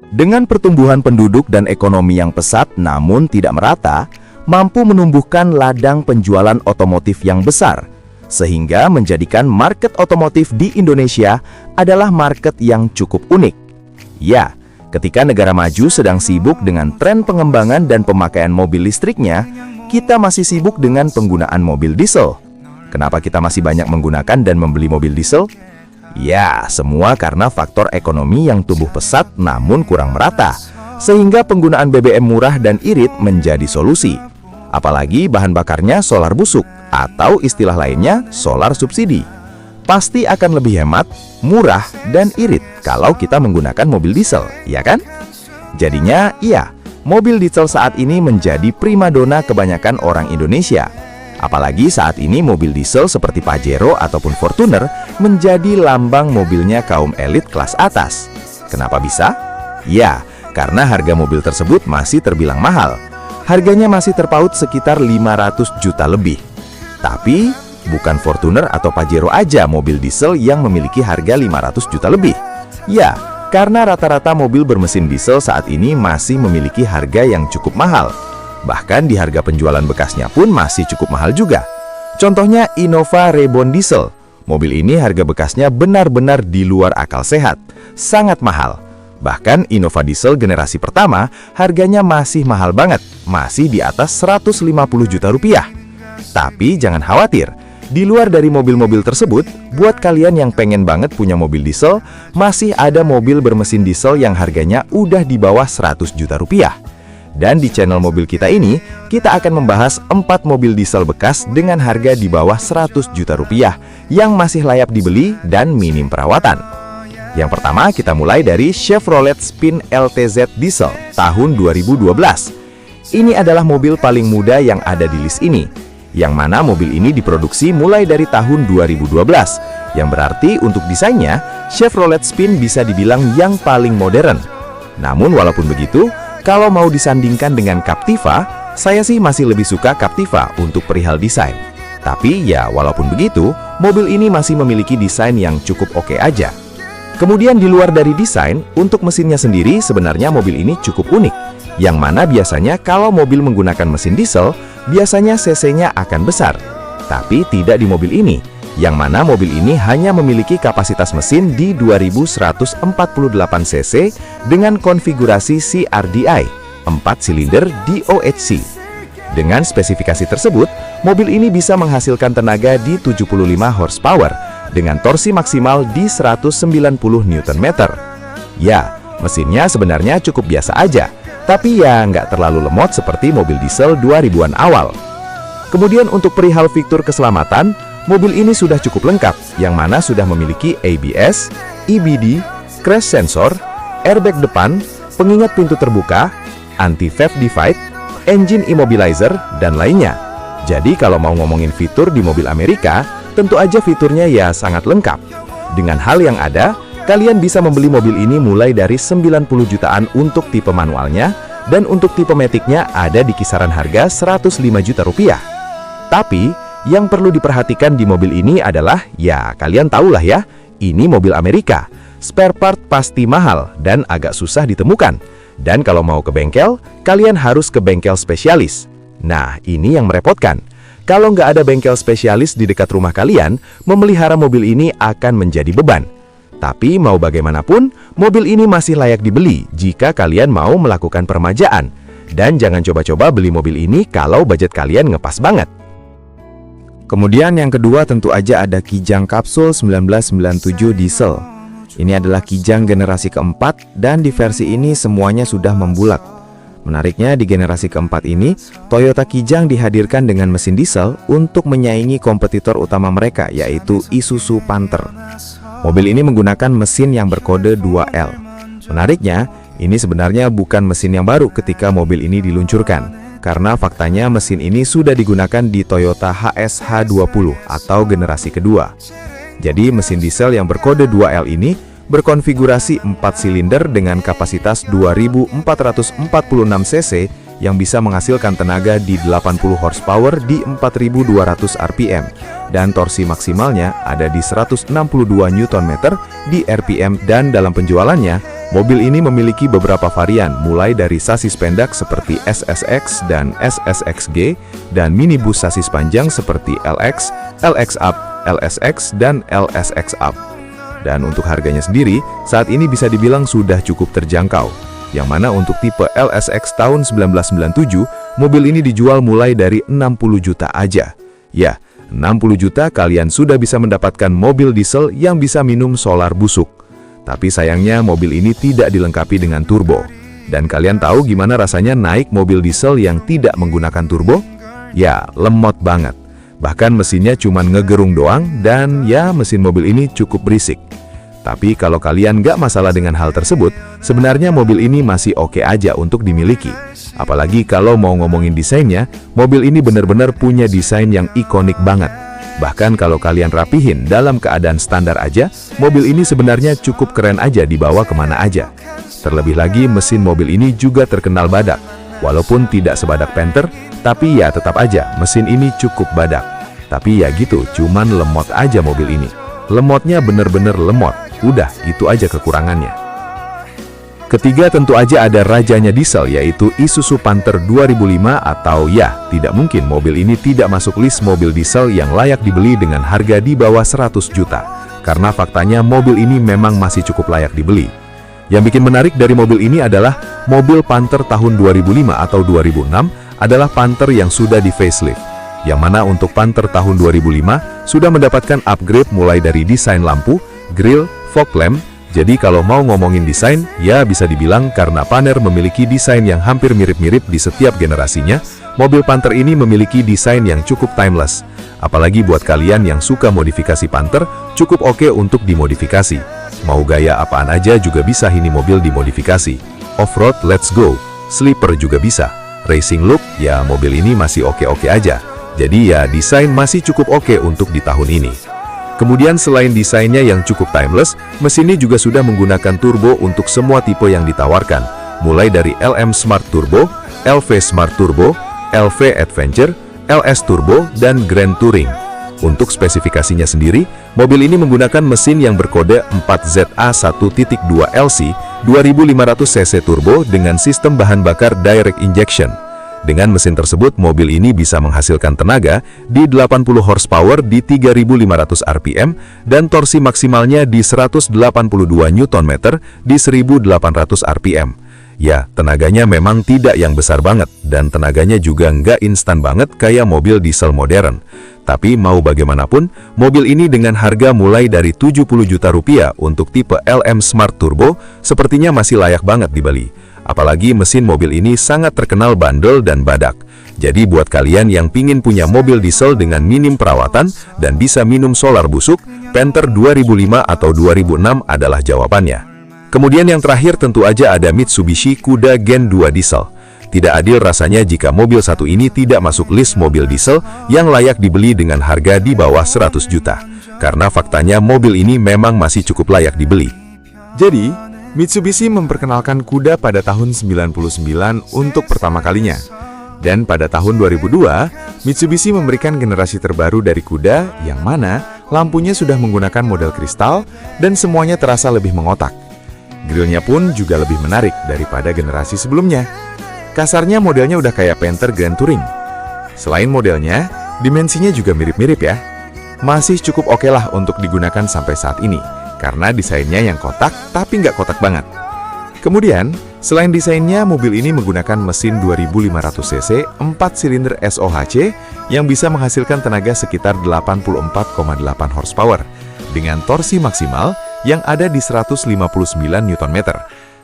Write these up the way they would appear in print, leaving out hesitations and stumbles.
Dengan pertumbuhan penduduk dan ekonomi yang pesat namun tidak merata, mampu menumbuhkan ladang penjualan otomotif yang besar, sehingga menjadikan market otomotif di Indonesia adalah market yang cukup unik. Ya, ketika negara maju sedang sibuk dengan tren pengembangan dan pemakaian mobil listriknya, kita masih sibuk dengan penggunaan mobil diesel. Kenapa kita masih banyak menggunakan dan membeli mobil diesel? Ya, semua karena faktor ekonomi yang tumbuh pesat namun kurang merata, sehingga penggunaan BBM murah dan irit menjadi solusi. Apalagi bahan bakarnya solar busuk, atau istilah lainnya solar subsidi. Pasti akan lebih hemat, murah, dan irit kalau kita menggunakan mobil diesel, ya kan? Jadinya, iya, mobil diesel saat ini menjadi primadona kebanyakan orang Indonesia. Apalagi saat ini mobil diesel seperti Pajero ataupun Fortuner menjadi lambang mobilnya kaum elit kelas atas. Kenapa bisa? Ya, karena harga mobil tersebut masih terbilang mahal. Harganya masih terpaut sekitar 500 juta lebih. Tapi, bukan Fortuner atau Pajero aja mobil diesel yang memiliki harga 500 juta lebih. Ya, karena rata-rata mobil bermesin diesel saat ini masih memiliki harga yang cukup mahal. Bahkan di harga penjualan bekasnya pun masih cukup mahal juga. Contohnya Innova Reborn Diesel. Mobil ini harga bekasnya benar-benar di luar akal sehat, sangat mahal. Bahkan Innova Diesel generasi pertama harganya masih mahal banget, masih di atas 150 juta rupiah. Tapi jangan khawatir, di luar dari mobil-mobil tersebut, buat kalian yang pengen banget punya mobil diesel, masih ada mobil bermesin diesel yang harganya udah di bawah 100 juta rupiah. Dan di channel mobil kita ini, kita akan membahas 4 mobil diesel bekas dengan harga di bawah 100 juta rupiah yang masih layak dibeli dan minim perawatan. Yang pertama, kita mulai dari Chevrolet Spin LTZ Diesel tahun 2012. Ini adalah mobil paling muda yang ada di list ini, yang mana mobil ini diproduksi mulai dari tahun 2012, yang berarti untuk desainnya, Chevrolet Spin bisa dibilang yang paling modern. Namun walaupun begitu, kalau mau disandingkan dengan Captiva, saya sih masih lebih suka Captiva untuk perihal desain. Tapi ya walaupun begitu, mobil ini masih memiliki desain yang cukup oke aja. Kemudian di luar dari desain, untuk mesinnya sendiri sebenarnya mobil ini cukup unik. Yang mana biasanya kalau mobil menggunakan mesin diesel, biasanya cc-nya akan besar. Tapi tidak di mobil ini, yang mana mobil ini hanya memiliki kapasitas mesin di 2148 cc dengan konfigurasi CRDI, 4 silinder DOHC. Dengan spesifikasi tersebut, mobil ini bisa menghasilkan tenaga di 75 horsepower dengan torsi maksimal di 190 Nm. Ya, mesinnya sebenarnya cukup biasa aja, tapi ya nggak terlalu lemot seperti mobil diesel 2000-an awal. Kemudian untuk perihal fitur keselamatan, mobil ini sudah cukup lengkap, yang mana sudah memiliki ABS, EBD, crash sensor, airbag depan, pengingat pintu terbuka, anti-theft device, engine immobilizer, dan lainnya. Jadi kalau mau ngomongin fitur di mobil Amerika, tentu aja fiturnya ya sangat lengkap. Dengan hal yang ada, kalian bisa membeli mobil ini mulai dari 90 jutaan untuk tipe manualnya, dan untuk tipe maticnya ada di kisaran harga 105 juta rupiah. Tapi, yang perlu diperhatikan di mobil ini adalah, ya kalian tahulah ya, ini mobil Amerika. Spare part pasti mahal dan agak susah ditemukan. Dan kalau mau ke bengkel, kalian harus ke bengkel spesialis. Nah, ini yang merepotkan. Kalau nggak ada bengkel spesialis di dekat rumah kalian, memelihara mobil ini akan menjadi beban. Tapi mau bagaimanapun, mobil ini masih layak dibeli jika kalian mau melakukan peremajaan. Dan jangan coba-coba beli mobil ini kalau budget kalian ngepas banget. Kemudian yang kedua tentu aja ada Kijang Capsule 1997 Diesel. Ini adalah Kijang generasi keempat dan di versi ini semuanya sudah membulak. Menariknya di generasi keempat ini, Toyota Kijang dihadirkan dengan mesin diesel untuk menyaingi kompetitor utama mereka yaitu Isuzu Panther. Mobil ini menggunakan mesin yang berkode 2L. Menariknya, ini sebenarnya bukan mesin yang baru ketika mobil ini diluncurkan. Karena faktanya mesin ini sudah digunakan di Toyota HSH20 atau generasi kedua. Jadi mesin diesel yang berkode 2L ini berkonfigurasi 4 silinder dengan kapasitas 2446 cc yang bisa menghasilkan tenaga di 80 horsepower di 4200 rpm dan torsi maksimalnya ada di 162 Nm di rpm. Dan dalam penjualannya, Mobil ini memiliki beberapa varian, mulai dari sasis pendek seperti SSX dan SSXG, dan minibus sasis panjang seperti LX, LX Up, LSX, dan LSX Up. Dan untuk harganya sendiri, saat ini bisa dibilang sudah cukup terjangkau. Yang mana untuk tipe LSX tahun 1997, mobil ini dijual mulai dari 60 juta aja. Ya, 60 juta kalian sudah bisa mendapatkan mobil diesel yang bisa minum solar busuk. Tapi sayangnya mobil ini tidak dilengkapi dengan turbo. Dan kalian tahu gimana rasanya naik mobil diesel yang tidak menggunakan turbo? Ya, lemot banget. Bahkan mesinnya cuma ngegerung doang dan ya mesin mobil ini cukup berisik. Tapi kalau kalian nggak masalah dengan hal tersebut, sebenarnya mobil ini masih oke aja untuk dimiliki. Apalagi kalau mau ngomongin desainnya, mobil ini benar-benar punya desain yang ikonik banget. Bahkan kalau kalian rapihin dalam keadaan standar aja, mobil ini sebenarnya cukup keren aja dibawa kemana aja. Terlebih lagi mesin mobil ini juga terkenal badak. Walaupun tidak sebadak Panther, tapi ya tetap aja mesin ini cukup badak. Tapi ya gitu, cuman lemot aja mobil ini. Lemotnya bener-bener lemot, udah itu aja kekurangannya. Ketiga tentu aja ada rajanya diesel, yaitu Isuzu Panther 2005 atau ya, tidak mungkin mobil ini tidak masuk list mobil diesel yang layak dibeli dengan harga di bawah 100 juta. Karena faktanya mobil ini memang masih cukup layak dibeli. Yang bikin menarik dari mobil ini adalah mobil Panther tahun 2005 atau 2006 adalah Panther yang sudah di facelift. Yang mana untuk Panther tahun 2005 sudah mendapatkan upgrade mulai dari desain lampu, grill, fog lamp. Jadi kalau mau ngomongin desain, ya bisa dibilang karena Panther memiliki desain yang hampir mirip-mirip di setiap generasinya, mobil Panther ini memiliki desain yang cukup timeless. Apalagi buat kalian yang suka modifikasi Panther, cukup oke untuk dimodifikasi. Mau gaya apaan aja juga bisa ini mobil dimodifikasi. Off-road, let's go. Sleeper juga bisa. Racing look, ya mobil ini masih oke-oke aja. Jadi ya desain masih cukup oke untuk di tahun ini. Kemudian selain desainnya yang cukup timeless, mesinnya juga sudah menggunakan turbo untuk semua tipe yang ditawarkan, mulai dari LM Smart Turbo, LV Smart Turbo, LV Adventure, LS Turbo, dan Grand Touring. Untuk spesifikasinya sendiri, mobil ini menggunakan mesin yang berkode 4ZA1.2LC 2500 cc turbo dengan sistem bahan bakar direct injection. Dengan mesin tersebut, mobil ini bisa menghasilkan tenaga di 80 horsepower di 3.500 rpm dan torsi maksimalnya di 182 Nm di 1.800 rpm. Ya, tenaganya memang tidak yang besar banget dan tenaganya juga nggak instan banget kayak mobil diesel modern. Tapi mau bagaimanapun, mobil ini dengan harga mulai dari 70 juta rupiah untuk tipe LM Smart Turbo sepertinya masih layak banget dibeli. Apalagi mesin mobil ini sangat terkenal bandel dan badak. Jadi buat kalian yang pingin punya mobil diesel dengan minim perawatan dan bisa minum solar busuk, Panther 2005 atau 2006 adalah jawabannya. Kemudian yang terakhir tentu aja ada Mitsubishi Kuda Gen 2 Diesel. Tidak adil rasanya jika mobil satu ini tidak masuk list mobil diesel yang layak dibeli dengan harga di bawah 100 juta. Karena faktanya mobil ini memang masih cukup layak dibeli. Jadi, Mitsubishi memperkenalkan kuda pada tahun 99 untuk pertama kalinya. Dan pada tahun 2002, Mitsubishi memberikan generasi terbaru dari kuda yang mana lampunya sudah menggunakan model kristal dan semuanya terasa lebih mengotak. Grillnya pun juga lebih menarik daripada generasi sebelumnya. Kasarnya modelnya udah kayak Panther Grand Touring. Selain modelnya, dimensinya juga mirip-mirip ya. Masih cukup oke lah untuk digunakan sampai saat ini. Karena desainnya yang kotak, tapi nggak kotak banget. Kemudian, selain desainnya, mobil ini menggunakan mesin 2500 cc 4 silinder SOHC yang bisa menghasilkan tenaga sekitar 84,8 horsepower dengan torsi maksimal yang ada di 159 Nm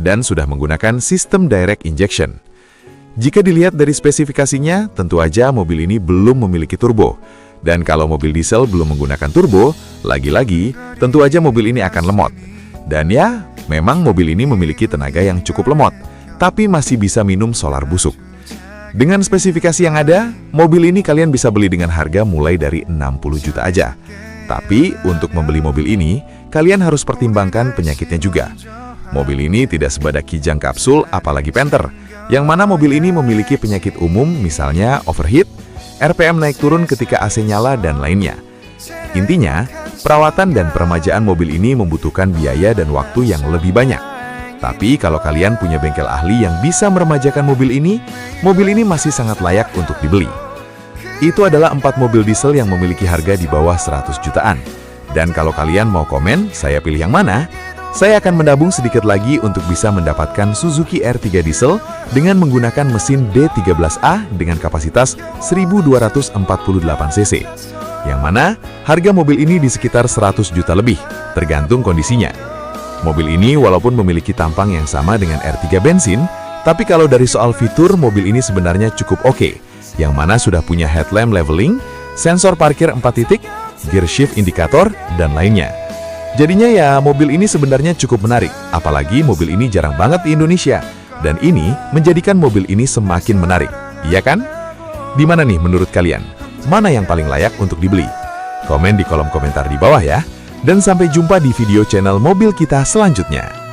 dan sudah menggunakan sistem direct injection. Jika dilihat dari spesifikasinya, tentu aja mobil ini belum memiliki turbo. Dan kalau mobil diesel belum menggunakan turbo, lagi-lagi tentu aja mobil ini akan lemot. Dan ya, memang mobil ini memiliki tenaga yang cukup lemot, tapi masih bisa minum solar busuk. Dengan spesifikasi yang ada, mobil ini kalian bisa beli dengan harga mulai dari 60 juta aja. Tapi untuk membeli mobil ini, kalian harus pertimbangkan penyakitnya juga. Mobil ini tidak sebadak Kijang Kapsul apalagi Panther, yang mana mobil ini memiliki penyakit umum misalnya overheat, RPM naik turun ketika AC nyala, dan lainnya. Intinya, perawatan dan peremajaan mobil ini membutuhkan biaya dan waktu yang lebih banyak. Tapi kalau kalian punya bengkel ahli yang bisa meremajakan mobil ini masih sangat layak untuk dibeli. Itu adalah 4 mobil diesel yang memiliki harga di bawah 100 jutaan. Dan kalau kalian mau komen, saya pilih yang mana? Saya akan menabung sedikit lagi untuk bisa mendapatkan Suzuki R3 diesel dengan menggunakan mesin D13A dengan kapasitas 1248 cc. Yang mana harga mobil ini di sekitar 100 juta lebih, tergantung kondisinya. Mobil ini walaupun memiliki tampang yang sama dengan R3 bensin, tapi kalau dari soal fitur, mobil ini sebenarnya cukup oke, yang mana sudah punya headlamp leveling, sensor parkir 4 titik, gear shift indikator, dan lainnya. Jadinya ya, mobil ini sebenarnya cukup menarik, apalagi mobil ini jarang banget di Indonesia. Dan ini menjadikan mobil ini semakin menarik, iya kan? Di mana nih menurut kalian? Mana yang paling layak untuk dibeli? Komen di kolom komentar di bawah ya. Dan sampai jumpa di video channel mobil kita selanjutnya.